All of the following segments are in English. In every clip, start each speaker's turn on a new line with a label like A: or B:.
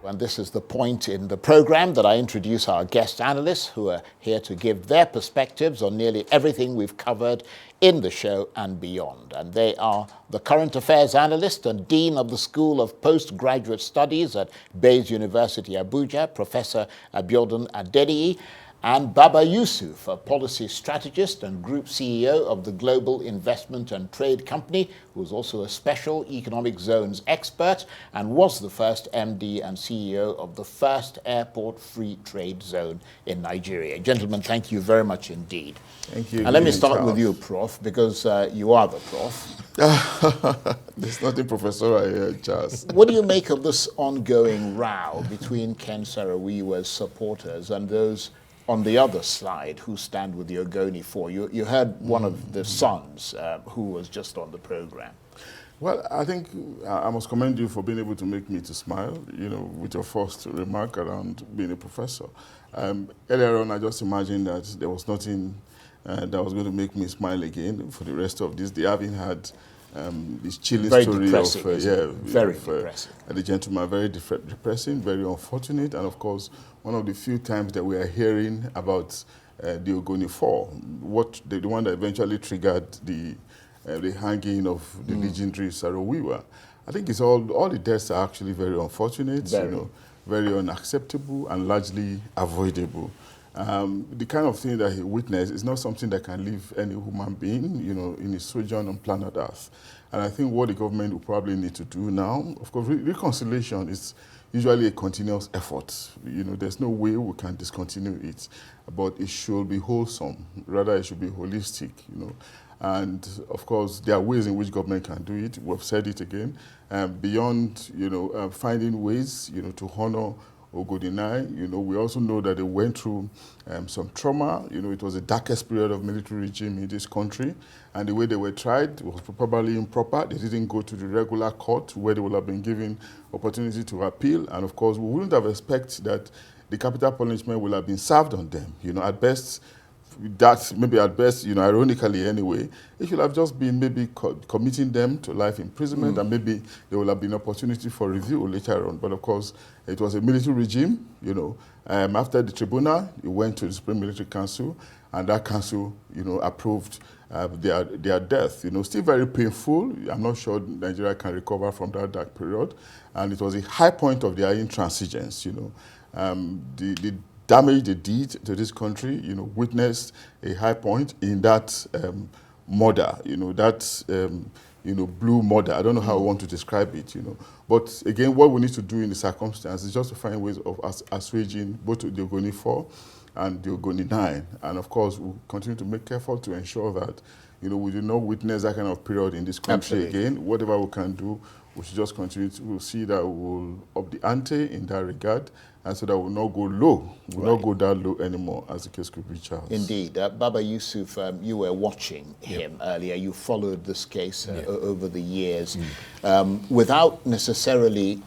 A: And this is the point in the program that I introduce our guest analysts who are here to give their perspectives on nearly everything we've covered in the show and beyond. And they are the current affairs analyst and dean of the School of Postgraduate Studies at Baze University, Abuja, Professor Abiodun Adeniyi, and Baba Yusuf, a policy strategist and group CEO of the Global Investment and Trade Company, who is also a special economic zones expert and was the first MD and CEO of the first airport free trade zone in Nigeria. Gentlemen, thank you very much indeed.
B: Thank you.
A: And let me start with you, Prof, because you are the Prof.
B: There's nothing professorial here, Charles.
A: What do you make of this ongoing row between Ken Saro-Wiwa's supporters and those on the other side who stand with the Ogoni 4? You heard one of the sons who was just on the program.
B: Well, I think I must commend you for being able to make me to smile, with your first remark around being a professor. Earlier on, I just imagined that there was nothing that was going to make me smile again for the rest of this day, having had this chilling story
A: depressing.
B: The gentleman, very depressing, very unfortunate, and of course, one of the few times that we are hearing about the Ogoni 4, the one that eventually triggered the hanging of the legendary Saro-Wiwa. I think it's all the deaths are actually very unfortunate, very unacceptable, and largely avoidable. The kind of thing that he witnessed is not something that can leave any human being, in his sojourn on planet Earth. And I think what the government will probably need to do now, of course, reconciliation is usually a continuous effort. There's no way we can discontinue it, but it should be wholesome. Rather, it should be holistic, And of course, there are ways in which government can do it. We've said it again. Beyond, finding ways, to honor Ogoni 9, we also know that they went through some trauma. It was the darkest period of military regime in this country, and the way they were tried was probably improper. They didn't go to the regular court where they would have been given opportunity to appeal, and of course, we wouldn't have expected that the capital punishment would have been served on them. At best, ironically anyway, it should have just been maybe committing them to life imprisonment, and maybe there will have been opportunity for review later on. But of course, it was a military regime, after the tribunal, it went to the Supreme Military Council, and that council, approved their death. Still very painful. I'm not sure Nigeria can recover from that dark period. And it was a high point of their intransigence, the damage they did to this country, witnessed a high point in that murder, blue murder. I don't know how I want to describe it, But again, what we need to do in the circumstance is just to find ways of assuaging both the Ogoni 4 and the Ogoni 9. And of course, we'll continue to make effort to ensure that, we do not witness that kind of period in this country again. Whatever we can do, we should just continue to, we'll see that we'll up the ante in that regard, and so that we'll not go low, we'll not go that low anymore, as the case could be, Charles.
A: Indeed. Baba Yusuf, you were watching him earlier. You followed this case over the years without necessarily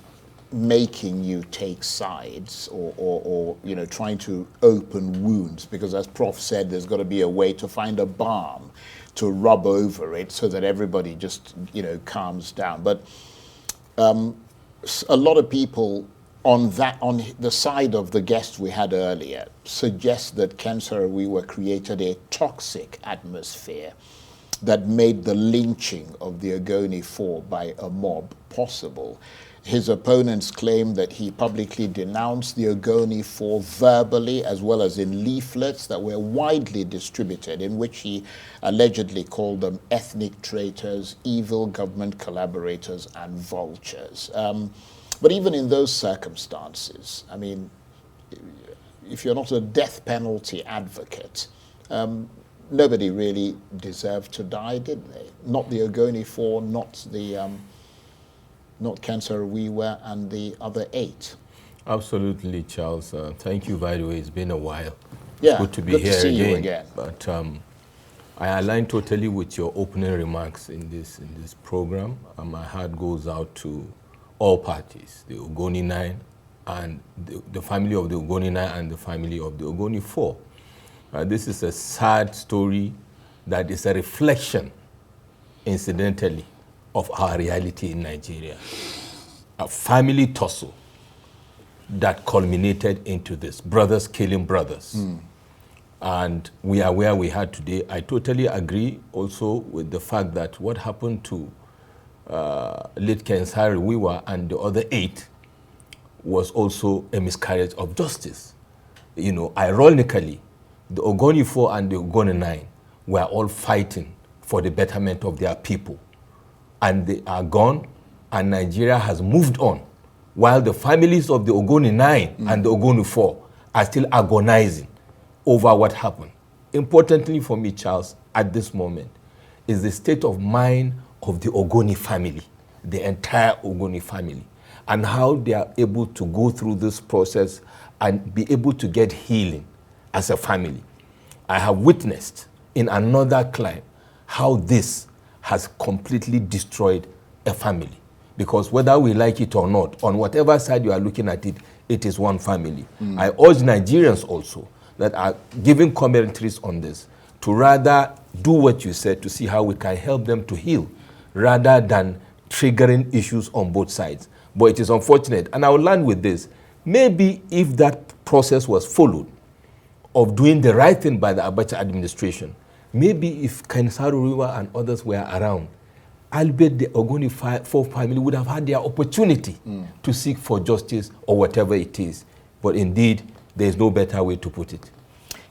A: making you take sides or trying to open wounds, because as Prof said, there's got to be a way to find a balm to rub over it so that everybody just, calms down. But a lot of people on the side of the guest we had earlier suggest that Ken Saro-Wiwa created a toxic atmosphere that made the lynching of the Ogoni 4 by a mob possible. His opponents claim that he publicly denounced the Ogoni 4 verbally, as well as in leaflets that were widely distributed, in which he allegedly called them ethnic traitors, evil government collaborators, and vultures. But even in those circumstances, I mean, if you're not a death penalty advocate, nobody really deserved to die, did they? Not the Ogoni 4, not Ken Saro-Wiwa, and the other 8.
C: Absolutely, Charles. Thank you, by the way. It's been a while.
A: Yeah,
C: good to be here
A: see
C: again.
A: You again.
C: But I align totally with your opening remarks in this program. My heart goes out to all parties, the Ogoni 9 and the family of the Ogoni 9 and the family of the Ogoni 4. This is a sad story that is a reflection, incidentally, of our reality in Nigeria. A family tussle that culminated into this, brothers killing brothers. And we are where we are today. I totally agree also with the fact that what happened to late Ken Saro-Wiwa and the other 8 was also a miscarriage of justice. You know, ironically, the Ogoni 4 and the Ogoni 9 were all fighting for the betterment of their people. And they are gone, and Nigeria has moved on, while the families of the Ogoni 9 and the Ogoni 4 are still agonizing over what happened. Importantly for me, Charles, at this moment, is the state of mind of the Ogoni family, the entire Ogoni family, and how they are able to go through this process and be able to get healing as a family. I have witnessed in another client how this has completely destroyed a family. Because whether we like it or not, on whatever side you are looking at it, it is one family. I urge Nigerians also that are giving commentaries on this to rather do what you said to see how we can help them to heal rather than triggering issues on both sides. But it is unfortunate. And I will land with this. Maybe if that process was followed of doing the right thing by the Abacha administration, maybe if Ken Saro-Wiwa and others were around, albeit the Ogoni 4 family would have had their opportunity to seek for justice or whatever it is. But indeed, there is no better way to put it.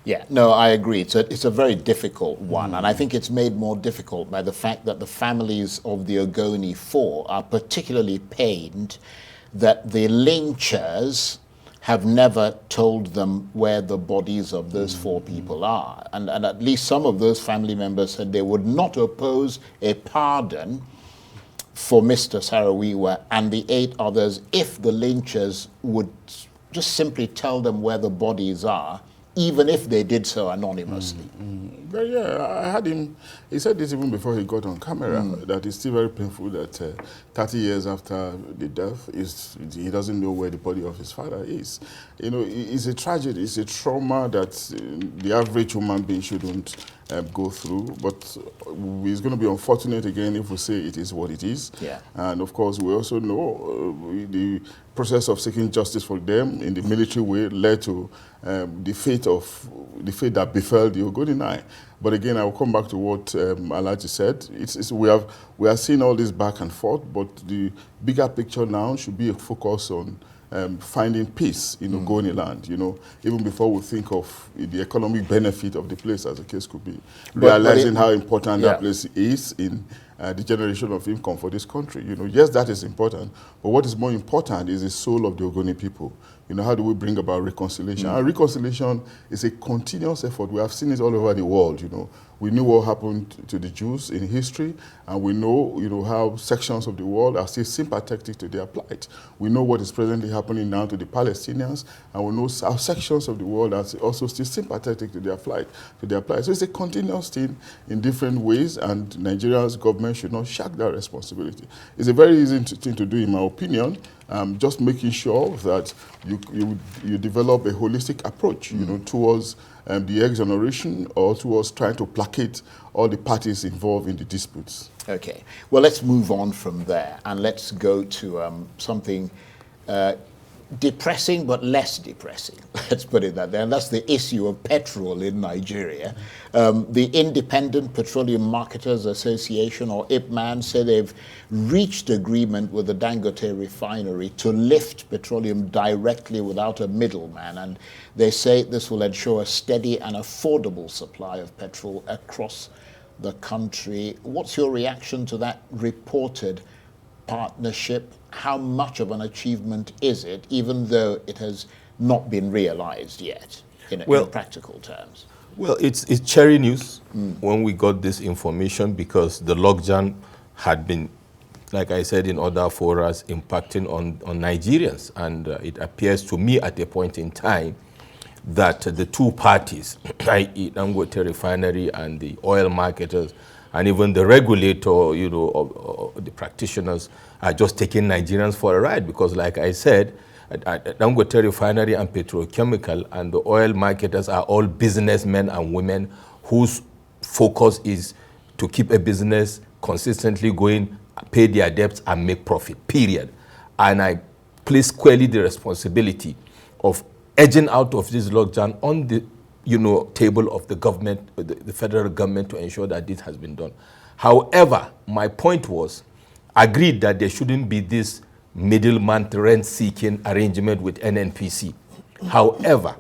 A: Yeah, no, I agree. It's a very difficult one, and I think it's made more difficult by the fact that the families of the Ogoni 4 are particularly pained that the lynchers have never told them where the bodies of those 4 people are. And at least some of those family members said they would not oppose a pardon for Mr. Saro-Wiwa and the 8 others if the lynchers would just simply tell them where the bodies are, even if they did so anonymously.
B: But yeah, I had him, he said this even before he got on camera, that it's still very painful that 30 years after the death, he doesn't know where the body of his father is. You know, it's a tragedy, it's a trauma that the average human being shouldn't go through, but it's going to be unfortunate again if we say it is what it is.
A: Yeah.
B: And of course, we also know the process of seeking justice for them in the military way led to the fate that befell the Ogoni 9. But again, I will come back to what Alhaji said. We are seeing all this back and forth, but the bigger picture now should be a focus on finding peace in Ogoni land, you know, even before we think of the economic benefit of the place, as the case could be. Realizing how important that place is in the generation of income for this country. You know, yes, that is important, but what is more important is the soul of the Ogoni people. You know, how do we bring about reconciliation? And reconciliation is a continuous effort. We have seen it all over the world, you know. We knew what happened to the Jews in history, and we know, you know, how sections of the world are still sympathetic to their plight. We know what is presently happening now to the Palestinians, and we know how sections of the world are also still sympathetic to their plight. So it's a continuous thing in different ways, and Nigeria's government should not shirk that responsibility. It's a very easy thing to do, in my opinion. Just making sure that you develop a holistic approach, you know, towards the exoneration or towards trying to placate all the parties involved in the disputes.
A: Okay. Well, let's move on from there and let's go to something depressing but less depressing. Let's put it that way. And that's the issue of petrol in Nigeria. The Independent Petroleum Marketers Association, or IPMAN, say they've reached agreement with the Dangote refinery to lift petroleum directly without a middleman. And they say this will ensure a steady and affordable supply of petrol across the country. What's your reaction to that reported partnership? How much of an achievement is it, even though it has not been realized yet in practical terms?
C: Well, it's cherry news when we got this information, because the logjam had been, like I said in other forums, impacting on Nigerians. And it appears to me at a point in time that the two parties, i.e. Dangote refinery and the oil marketers, and even the regulator, you know, the practitioners, are just taking Nigerians for a ride. Because like I said, Dangote refinery and petrochemical and the oil marketers are all businessmen and women whose focus is to keep a business consistently going, pay their debts and make profit, period. And I place squarely the responsibility of edging out of this lockdown on the table of the government, the federal government, to ensure that this has been done. However, my point was, agreed that there shouldn't be this middleman rent-seeking arrangement with NNPC. However,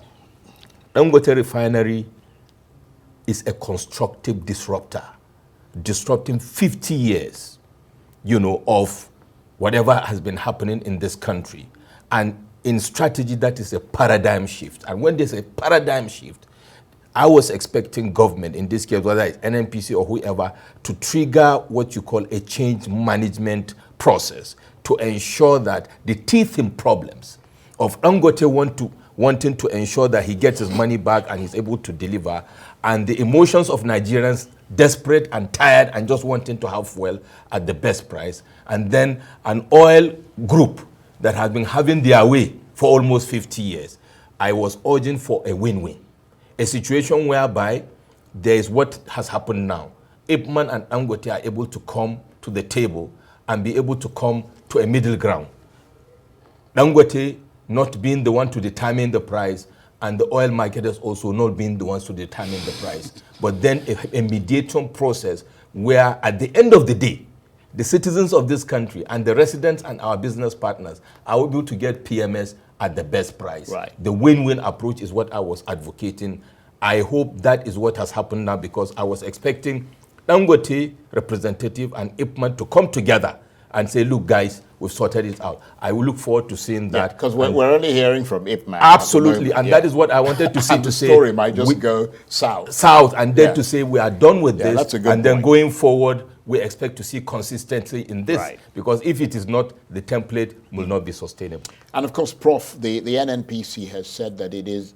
C: Dangote refinery is a constructive disruptor, disrupting 50 years, of whatever has been happening in this country. And in strategy, that is a paradigm shift. And when there's a paradigm shift, I was expecting government, in this case, whether it's NNPC or whoever, to trigger what you call a change management process to ensure that the teething problems of Dangote wanting to ensure that he gets his money back and he's able to deliver, and the emotions of Nigerians desperate and tired and just wanting to have fuel at the best price, and then an oil group that has been having their way for almost 50 years. I was urging for a win-win, a situation whereby there is what has happened now. Ipman and Dangote are able to come to the table and be able to come to a middle ground. Dangote not being the one to determine the price, and the oil marketers also not being the ones to determine the price. But then a mediation process where at the end of the day, the citizens of this country and the residents and our business partners are able to get PMS at the best price.
A: Right.
C: The win-win approach is what I was advocating. I hope that is what has happened now, because I was expecting Dangote representative and Ipman to come together and say, look, guys, we've sorted it out. I will look forward to seeing that.
A: Because we're only hearing from Ipman.
C: Absolutely, and that is what I wanted to see.
A: And
C: to
A: the
C: say
A: story might just go south.
C: South, and then to say we are done with this,
A: that's a good
C: and then
A: point.
C: going forward, we expect to see consistency in this.
A: Right.
C: Because if it is not, the template will not be sustainable.
A: And of course, Prof, the NNPC has said that it is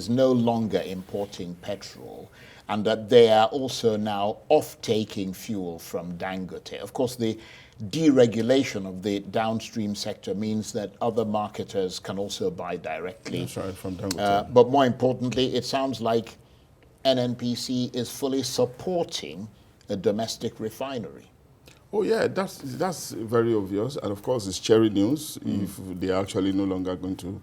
A: no longer importing petrol, and that they are also now off-taking fuel from Dangote. Of course, the deregulation of the downstream sector means that other marketers can also buy directly.
B: That's right, from Dangote.
A: But more importantly, it sounds like NNPC is fully supporting a domestic refinery.
B: Oh yeah, that's very obvious, and of course it's cherry news if they are actually no longer going to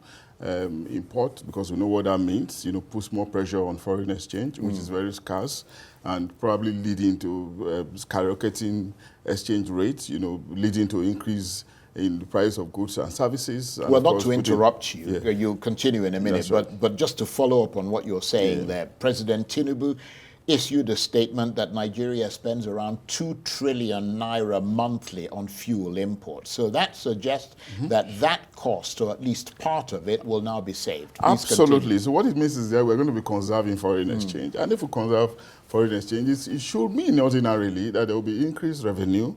B: import, because we know what that means. Puts more pressure on foreign exchange, which is very scarce, and probably leading to skyrocketing exchange rates. Leading to increase in the price of goods and services. And
A: well, not to interrupt you, you'll continue in a minute,
B: right.
A: but just to follow up on what you're saying there, President Tinubu issued a statement that Nigeria spends around 2 trillion naira monthly on fuel imports. So that suggests that cost, or at least part of it, will now be saved. Please
B: Absolutely.
A: continue.
B: So what it means is that we're going to be conserving foreign exchange. And if we conserve foreign exchange, it should mean ordinarily that there will be increased revenue,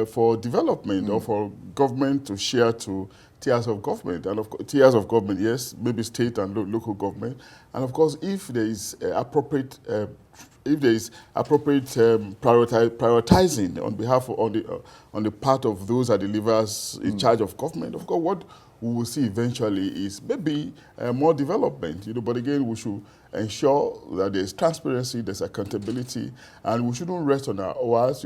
B: for development or for government to share to tiers of government, and of course, tiers of government, yes, maybe state and local government, and of course, if there is appropriate prioritizing on behalf of, on the part of those that delivers in charge of government, of course, what we will see eventually is maybe more development. But again, we should ensure that there's transparency, there's accountability, and we shouldn't rest on our oars.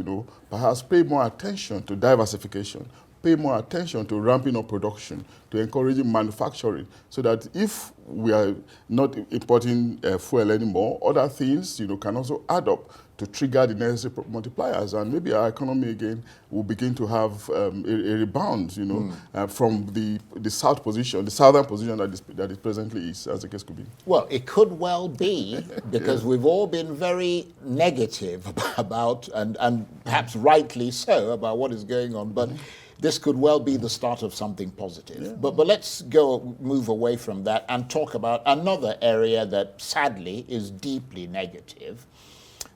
B: Perhaps pay more attention to diversification. Pay more attention to ramping up production, to encouraging manufacturing, so that if we are not importing fuel anymore, other things can also add up to trigger the necessary multipliers, and maybe our economy again will begin to have a rebound, from the southern position that it presently is, as the case could be.
A: Well, it could well be, because we've all been very negative about, and perhaps rightly so, about what is going on, but this could well be the start of something positive. Yeah. But let's move away from that and talk about another area that sadly is deeply negative.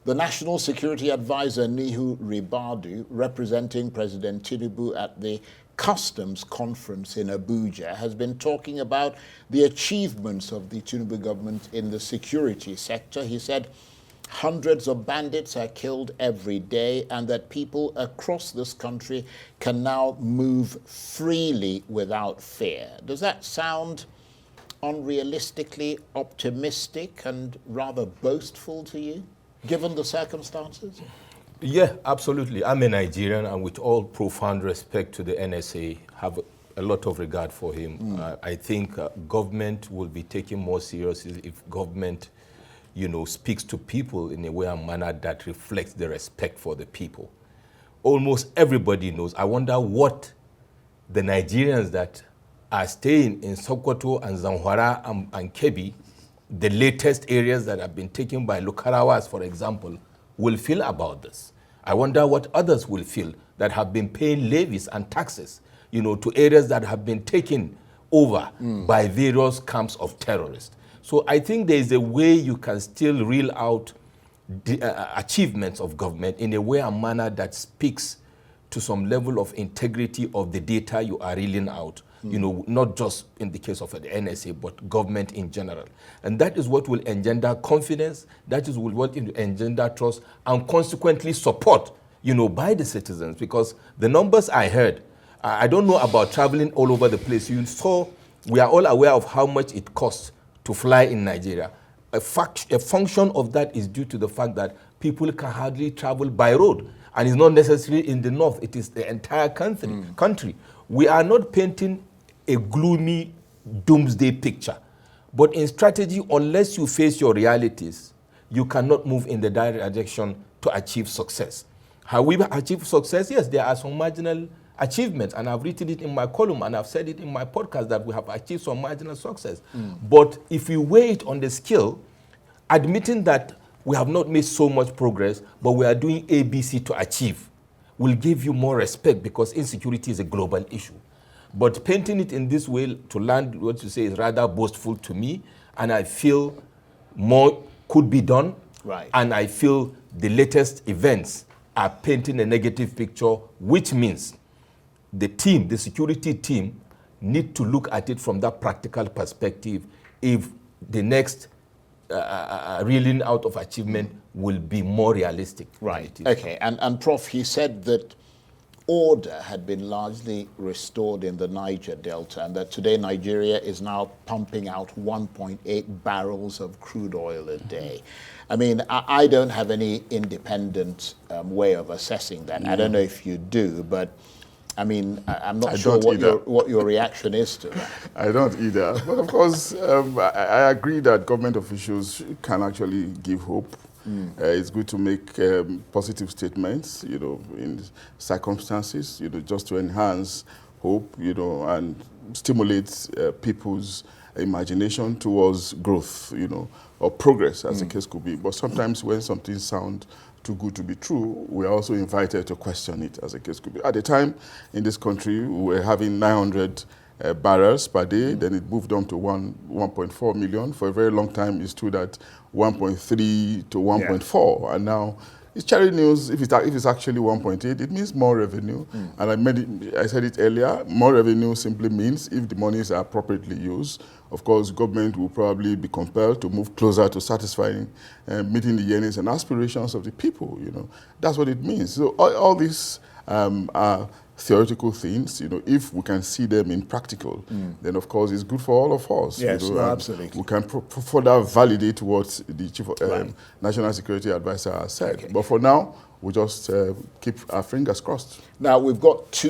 A: The National Security Advisor Nihu Ribadu, representing President Tinubu at the Customs Conference in Abuja, has been talking about the achievements of the Tinubu government in the security sector. He said hundreds of bandits are killed every day, and that people across this country can now move freely without fear. Does that sound unrealistically optimistic and rather boastful to you, given the circumstances?
C: Yeah, absolutely. I'm a Nigerian, and with all profound respect to the NSA, have a lot of regard for him. I think government will be taken more seriously if government, speaks to people in a way and manner that reflects the respect for the people. Almost everybody knows. I wonder what the Nigerians that are staying in Sokoto and Zamfara and Kebbi, the latest areas that have been taken by Lukarawas, for example, will feel about this. I wonder what others will feel that have been paying levies and taxes, to areas that have been taken over by various camps of terrorists. So I think there is a way you can still reel out the achievements of government in a way and manner that speaks to some level of integrity of the data you are reeling out, not just in the case of the NSA, but government in general. And that is what will engender confidence, that is what will engender trust, and consequently support, by the citizens. Because the numbers I heard, I don't know about traveling all over the place. You saw, we are all aware of how much it costs to fly in Nigeria. A function of that is due to the fact that people can hardly travel by road. And it's not necessarily in the north, it is the entire country. We are not painting a gloomy doomsday picture. But in strategy, unless you face your realities, you cannot move in the direction to achieve success. How we achieve success? Yes, there are some marginal achievements, and I've written it in my column, and I've said it in my podcast that we have achieved some marginal success. But if you weigh it on the scale, admitting that we have not made so much progress, but we are doing ABC to achieve, will give you more respect, because insecurity is a global issue. But painting it in this way to land what you say is rather boastful to me, and I feel more could be done.
A: Right.
C: And I feel the latest events are painting a negative picture, which means the team, the security team, need to look at it from that practical perspective if the next reeling out of achievement will be more realistic.
A: Right. Okay. And Prof, he said that order had been largely restored in the Niger Delta, and that today Nigeria is now pumping out 1.8 barrels of crude oil a day. I mean, I don't have any independent way of assessing that. I don't know if you do, but I mean, I'm not sure what your reaction is to that.
B: I don't either. But of course, I agree that government officials can actually give hope. It's good to make positive statements, in circumstances, just to enhance hope, and stimulate people's imagination towards growth, or progress, as the case could be. But sometimes when something sounds too good to be true, we're also invited to question it, as the case could be. At the time, in this country, we were having 900 barrels per day, then it moved on to 1.4 million. For a very long time, it stood at 1.3 to 1.4, and now it's cherry news. If it's actually 1.8, it means more revenue. And I said it earlier, more revenue simply means if the monies are appropriately used, of course, government will probably be compelled to move closer to satisfying, meeting the yearnings and aspirations of the people. That's what it means. So all these are theoretical things. If we can see them in practical, then of course it's good for all of us.
A: Yes, absolutely.
B: We can further validate what the Chief National Security Advisor has said. Okay. But for now, we just keep our fingers crossed.
A: Now, we've got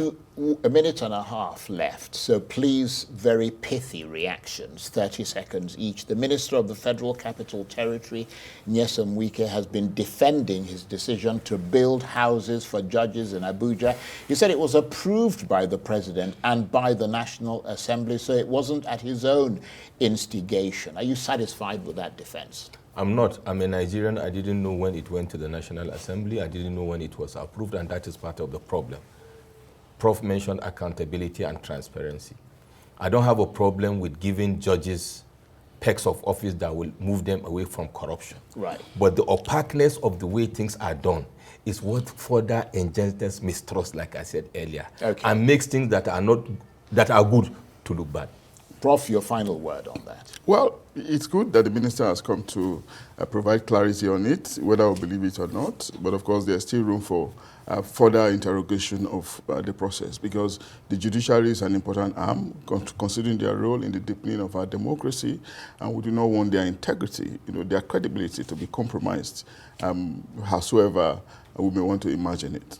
A: a minute and a half left, so please, very pithy reactions, 30 seconds each. The Minister of the Federal Capital Territory, Nyesom Wike, has been defending his decision to build houses for judges in Abuja. He said it was approved by the President and by the National Assembly, so it wasn't at his own instigation. Are you satisfied with that defense?
C: I'm not. I'm a Nigerian. I didn't know when it went to the National Assembly. I didn't know when it was approved, and that is part of the problem. Prof mentioned accountability and transparency. I don't have a problem with giving judges perks of office that will move them away from corruption.
A: Right.
C: But the opaqueness of the way things are done is what further engenders mistrust, like I said earlier, and makes things that are good to look bad.
A: Prof, your final word on that.
B: Well, it's good that the minister has come to provide clarity on it, whether we believe it or not. But of course, there's still room for further interrogation of the process, because the judiciary is an important arm, considering their role in the deepening of our democracy, and we do not want their integrity, their credibility to be compromised, howsoever we may want to imagine it.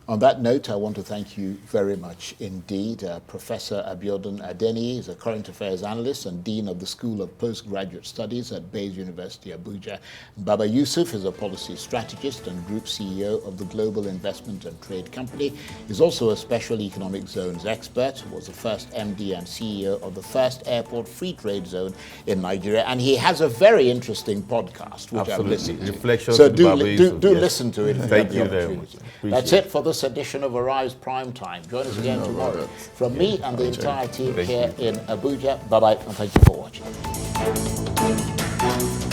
A: On that note, I want to thank you very much indeed. Professor Abiodun Adeniyi is a current affairs analyst and Dean of the School of Postgraduate Studies at Baze University, Abuja. Baba Yusuf is a policy strategist and group CEO of the Global Investment and Trade Company. He's also a special economic zones expert, was the first MD and CEO of the first airport free trade zone in Nigeria. And he has a very interesting podcast, which I've listened to.
C: Reflections
A: so
C: with
A: do
C: Baba Yusuf, yes.
A: Listen to it if
C: Thank
A: you have
C: you
A: the
C: very
A: opportunity.
C: much.
A: That's it for this edition of Arise Prime Time. Join us again tomorrow. From me and the entire team here in Abuja, bye-bye and thank you for watching.